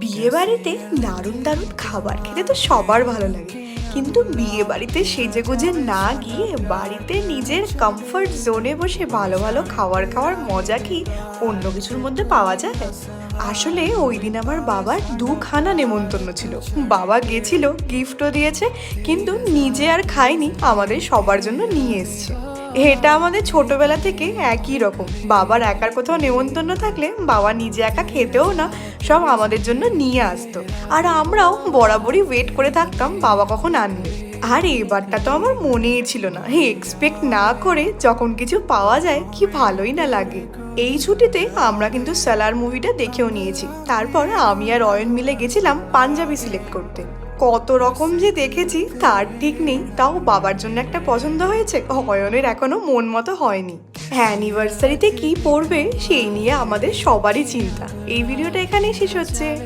বিয়ে বাড়িতে দারুণ দারুণ খাবার খেতে তো সবার ভালো লাগে, কিন্তু বিয়ে বাড়িতে সেজেগুজে না গিয়ে বাড়িতে নিজের কমফর্ট জোনে বসে ভালো ভালো খাবার খাওয়ার মজা কি অন্য কিছুর মধ্যে পাওয়া যায়? আসলে ওই দিন আমার বাবার দুখানা নেমন্তন্ন ছিল। বাবা গেছিল, গিফটও দিয়েছে, কিন্তু নিজে আর খায়নি, আমাদের সবার জন্য নিয়ে এসছে। এটা আমাদের ছোটবেলা থেকে একই রকম। বাবার একার কোথাও নেমন্তন্ন থাকলে বাবা নিজে একা খেতেও না, সব আমাদের জন্য নিয়ে আসতো। আর আমরাও বরাবরই ওয়েট করে থাকতাম বাবা কখন আনবে। আর এবারটা তো আমার মনেই ছিল না, এক্সপেক্ট না করে যখন কিছু পাওয়া যায় কি ভালোই না লাগে। এই ছুটিতে আমরা কিন্তু সালার মুভিটা দেখেও নিয়েছি। তারপর আমি আর অয়ন মিলে গেছিলাম পাঞ্জাবি সিলেক্ট করতে। কত রকম যে দেখেছি তার ঠিক নেই, তাও বাবার জন্য একটা পছন্দ হয়েছে, অয়নের এখনো মন মতো হয়নি। অ্যানিভার্সারিতে কি পরবে সেই নিয়ে আমাদের সবারই চিন্তা। এই ভিডিওটা এখানেই শেষ হচ্ছে।